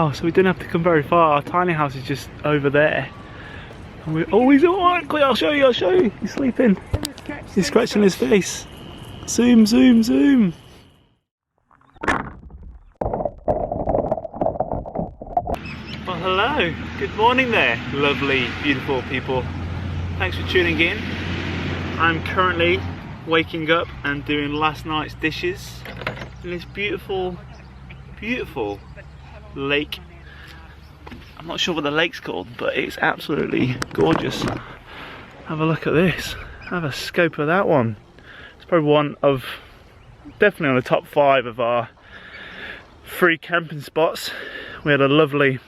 Oh, so we didn't have to come very far. Our tiny house is just over there. And we, oh, he's alright. Quick, I'll show you. He's sleeping. He's scratching his face. Zoom, zoom, zoom. Well, hello. Good morning there, lovely, beautiful people. Thanks for tuning in. I'm currently waking up and doing last night's dishes in this beautiful, beautiful lake. I'm not sure what the lake's called, but it's absolutely gorgeous. Have a look at this. Have a scope of that one. It's probably one of, definitely on the top 5 of our free camping spots. We had a lovely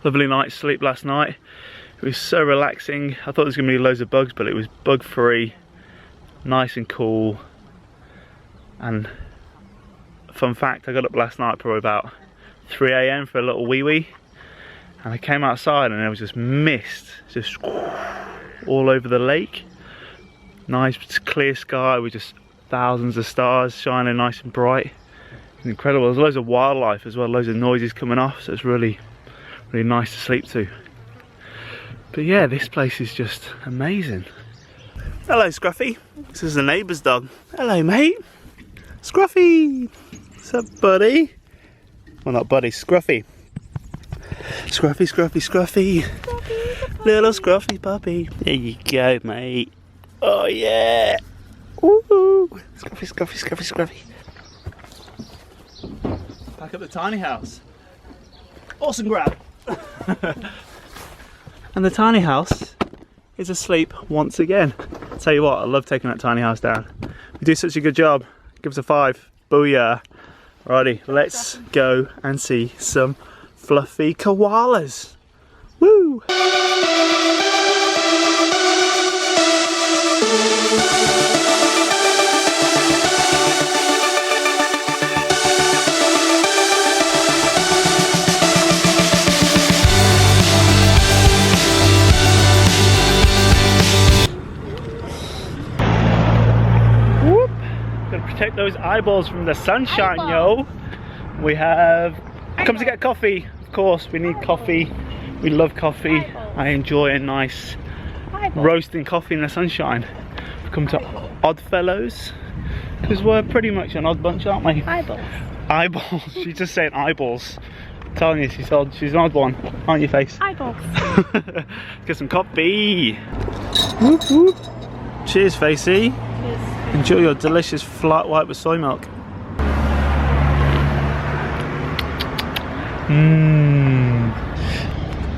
night's sleep last night. It was so relaxing. I thought there was going to be loads of bugs, but it was bug free, nice and cool. And fun fact, I got up last night probably about 3 AM for a little wee-wee, and I came outside and there was just mist just all over the lake. Nice clear sky with just thousands of stars shining nice and bright. It's incredible. There's loads of wildlife as well, loads of noises coming off, so it's really nice to sleep to. But yeah, this place is just amazing. Hello Scruffy, this is the neighbour's dog. Hello mate, Scruffy. What's up buddy? Well, not buddy, Scruffy. Scruffy, Scruffy, Scruffy. Scruffy. Little Scruffy puppy. There you go mate. Oh yeah. Woo. Scruffy, Scruffy, Scruffy, Scruffy. Back at the tiny house. Awesome grab. And the tiny house is asleep once again. I'll tell you what, I love taking that tiny house down. We do such a good job. Give us a 5. Booyah. Alrighty, let's go and see some fluffy koalas. Woo! Protect those eyeballs from the sunshine, yo. We have come to get coffee. Of course, we need coffee. We love coffee. I enjoy a nice roasting coffee in the sunshine. We've come to Oddfellows because we're pretty much an odd bunch, aren't we? Eyeballs. Eyeballs. She's just saying eyeballs. I'm telling you, she's odd. She's an odd one, aren't you, face? Eyeballs. Get some coffee. Whoop, whoop. Cheers, Facey. Cheers. Enjoy your delicious flat white with soy milk. Mmm.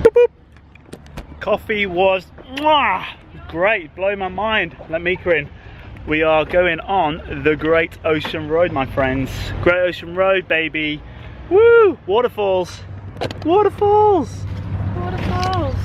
Boop, boop. Coffee was great, blow my mind. Let Mika in. We are going on the Great Ocean Road, my friends. Great Ocean Road, baby. Woo! Waterfalls. Waterfalls. Waterfalls.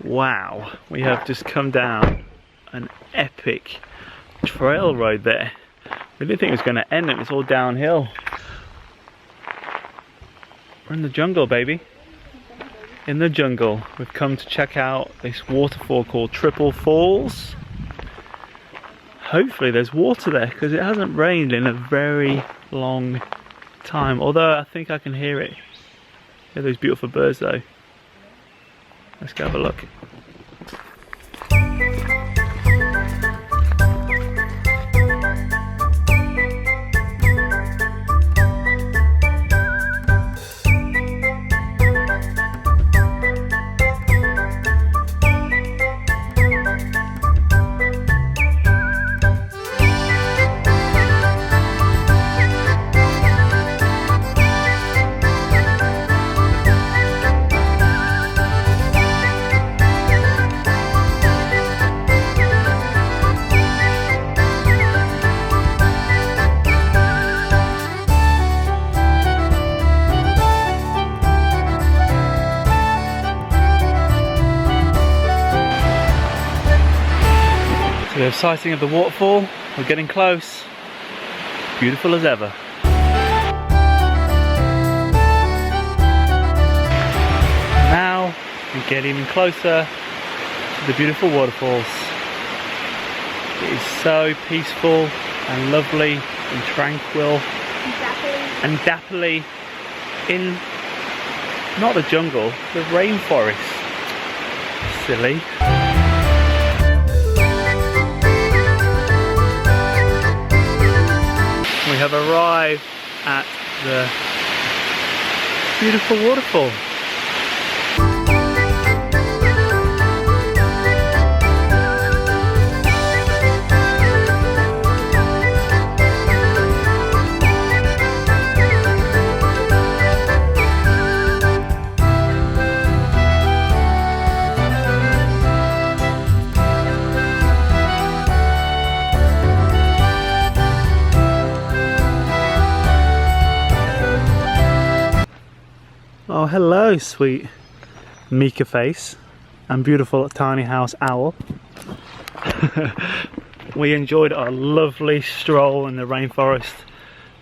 Wow, we have just come down an epic trail road there. We didn't think it was going to end, it was all downhill. We're in the jungle, baby. In the jungle. We've come to check out this waterfall called Triple Falls. Hopefully there's water there because it hasn't rained in a very long time. Although I think I can hear it. Hear those beautiful birds though. Let's go have a look. So we have sighting of the waterfall. We're getting close. Beautiful as ever. Now we get even closer to the beautiful waterfalls. It is so peaceful and lovely and tranquil and dapperly in, not the jungle, the rainforest. Silly. We have arrived at the beautiful waterfall. Oh, hello, sweet Mika face and beautiful tiny house owl. We enjoyed our lovely stroll in the rainforest.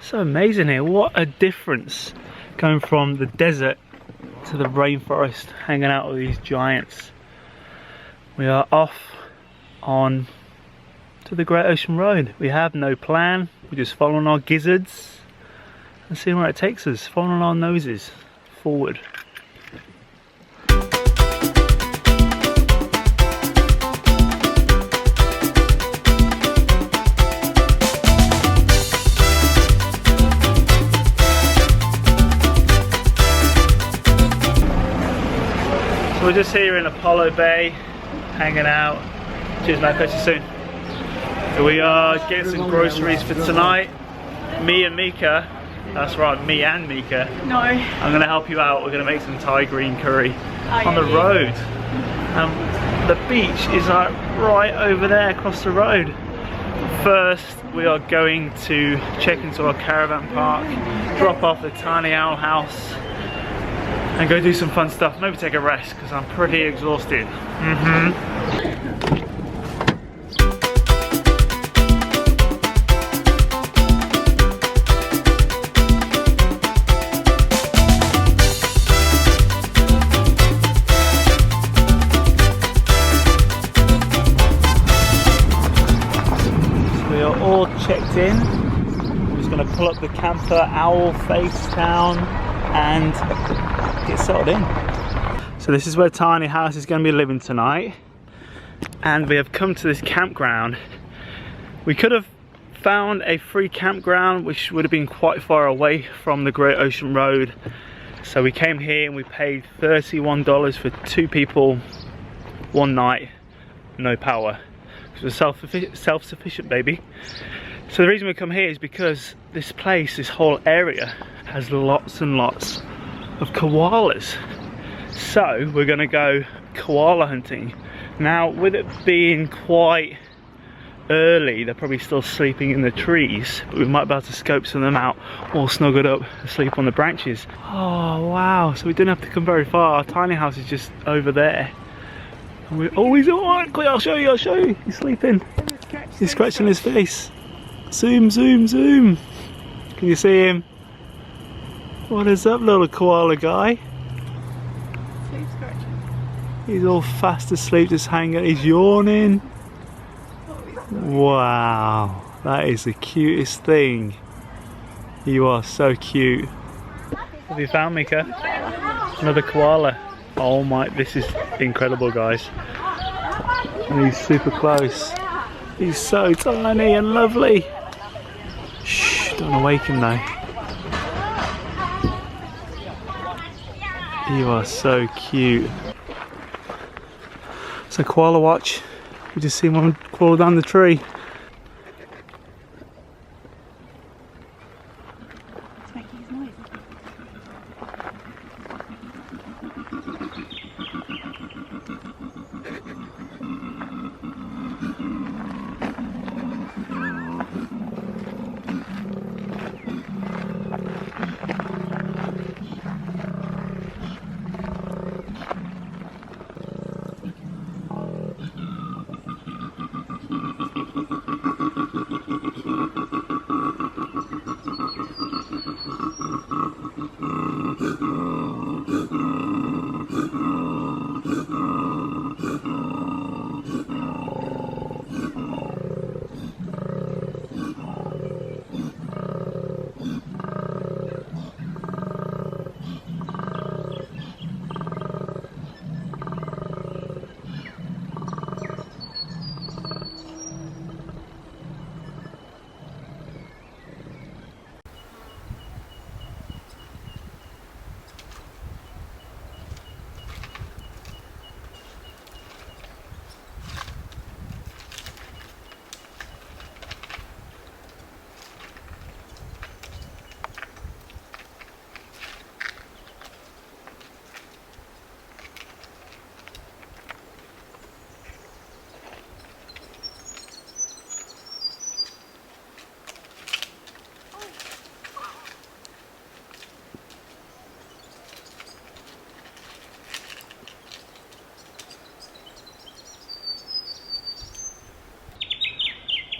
So amazing here. What a difference going from the desert to the rainforest, hanging out with these giants. We are off on to the Great Ocean Road. We have no plan. We're just following our gizzards and seeing where it takes us, following our noses forward. So we're just here in Apollo Bay, hanging out. Cheers mate, catch you soon. So we are getting some groceries for tonight. Me and Mika. That's right, me and Mika. No. I'm going to help you out. We're going to make some Thai green curry on the road. The beach is like right over there across the road. First, we are going to check into our caravan park, drop off the tiny owl house, and go do some fun stuff. Maybe take a rest because I'm pretty exhausted. All checked in. I'm just going to pull up the camper, owl face town, and get settled in. So this is where Tiny House is going to be living tonight, and we have come to this campground. We could have found a free campground which would have been quite far away from the Great Ocean Road, so we came here and we paid $31 for 2 people, 1 night, no power. We're self-sufficient, baby. So the reason we come here is because this place, this whole area, has lots and lots of koalas. So we're gonna go koala hunting. Now, with it being quite early, they're probably still sleeping in the trees, but we might be able to scope some of them out, all snuggled up, asleep on the branches. Oh wow, so we didn't have to come very far. Our tiny house is just over there. Oh, he's alright. I'll show you, He's sleeping. He's scratching his face. Zoom, zoom, zoom. Can you see him? What is up, little koala guy? Sleep scratching. He's all fast asleep, just hanging. He's yawning. Wow, that is the cutest thing. You are so cute. Have you found Mika? Another koala. Oh my, this is incredible, guys. And he's super close. He's so tiny and lovely. Shh, don't awaken though. You are so cute. So koala watch. We just seen one crawl down the tree. It's making his noise.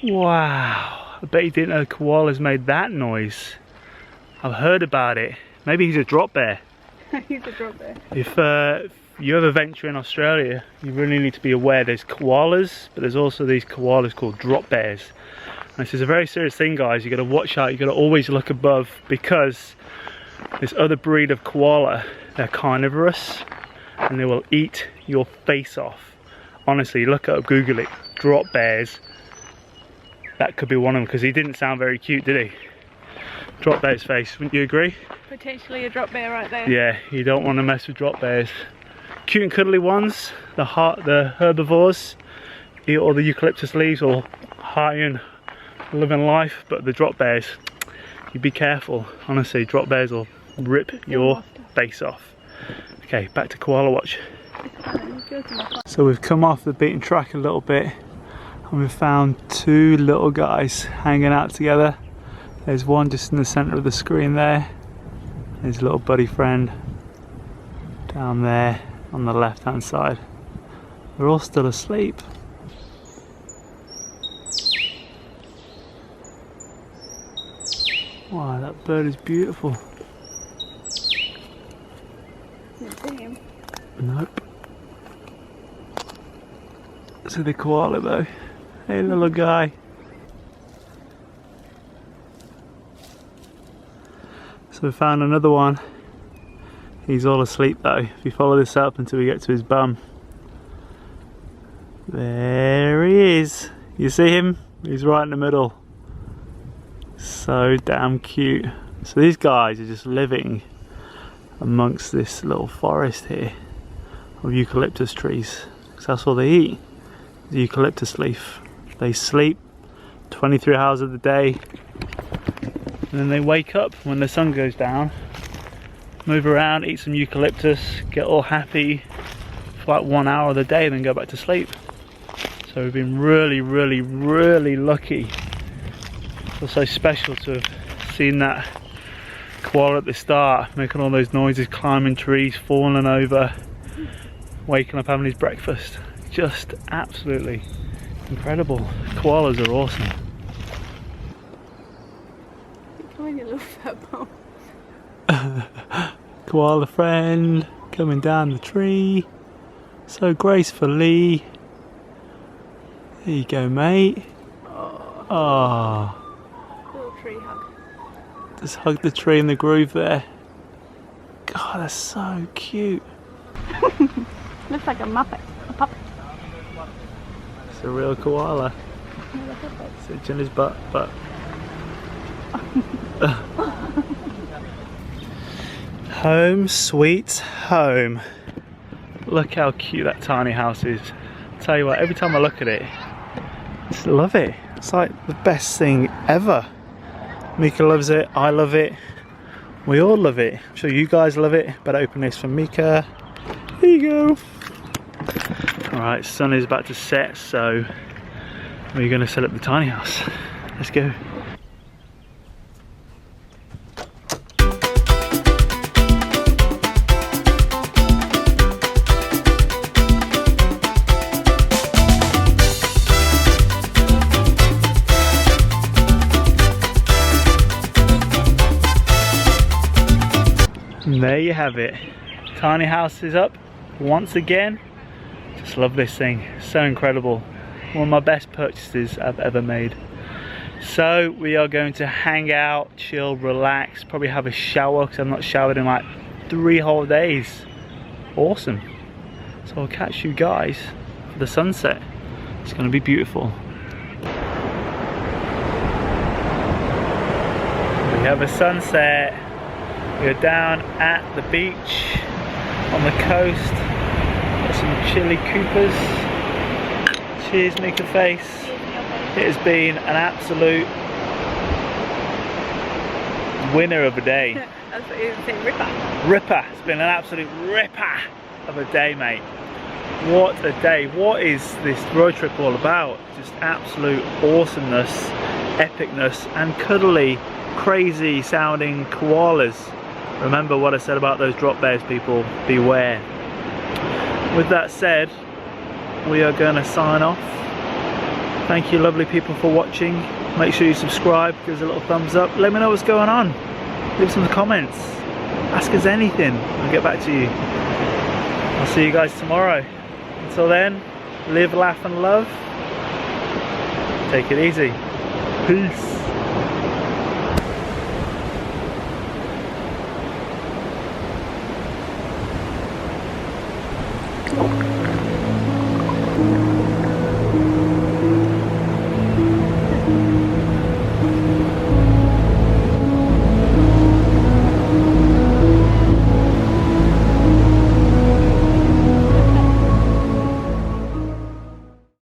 Wow, I bet you didn't know koalas made that noise. I've heard about it. Maybe he's a drop bear. He's a drop bear. If you ever venture in Australia, you really need to be aware there's koalas, but there's also these koalas called drop bears. And this is a very serious thing, guys. You got to watch out. You got to always look above, because this other breed of koala, they're carnivorous and they will eat your face off. Honestly, look up, Google it, drop bears. That could be one of them, because he didn't sound very cute, did he? Drop bear's face, wouldn't you agree? Potentially a drop bear right there. Yeah, you don't want to mess with drop bears. Cute and cuddly ones, the herbivores, eat all the eucalyptus leaves, all high and living life, but the drop bears, you be careful. Honestly, drop bears will rip your face off. Okay, back to koala watch. So we've come off the beaten track a little bit, and we've found two little guys hanging out together. There's one just in the center of the screen there. There's a little buddy friend down there on the left hand side. They're all still asleep. Wow, that bird is beautiful. Didn't see him. Nope. See the koala though. Hey little guy. So we found another one. He's all asleep though. If you follow this up until we get to his bum. There he is. You see him? He's right in the middle. So damn cute. So these guys are just living amongst this little forest here of eucalyptus trees. Because that's all they eat. The eucalyptus leaf. They sleep 23 hours of the day. And then they wake up when the sun goes down, move around, eat some eucalyptus, get all happy for like 1 hour of the day, and then go back to sleep. So we've been really, really, really lucky. It's so special to have seen that koala at the start, making all those noises, climbing trees, falling over, waking up, having his breakfast. Just absolutely incredible. Koalas are awesome. You little fat bum. Koala friend coming down the tree so gracefully. There you go, mate. Oh. Little tree hug. Just hug the tree in the groove there. God, that's so cute. Looks like a muppet. A puppet. It's a real koala. Sits in his butt. Home sweet home. Look how cute that tiny house is. I'll tell you what, every time I look at it, I just love it. It's like the best thing ever. Mika loves it, I love it, we all love it. I'm sure you guys love it. Better open this for Mika. Here you go. Alright, sun is about to set, so we're going to set up the tiny house. Let's go. And there you have it. Tiny house is up once again. Just love this thing. So incredible. One of my best purchases I've ever made. So we are going to hang out, chill, relax, probably have a shower because I've not showered in like 3 whole days. Awesome. So I'll catch you guys for the sunset. It's going to be beautiful. We have a sunset. We're down at the beach on the coast. Got some chili coopers. Cheers, Mika face. It has been an absolute winner of a day. That's what you say, ripper. Ripper. It's been an absolute ripper of a day, mate. What a day. What is this road trip all about? Just absolute awesomeness, epicness, and cuddly, crazy sounding koalas. Remember what I said about those drop bears, people. Beware. With that said, we are going to sign off Thank you lovely people for watching. Make sure you subscribe, give us a little thumbs up. Let me know what's going on. Leave some comments. Ask us anything. I'll get back to you. I'll see you guys tomorrow. Until then, live, laugh and love. Take it easy. Peace.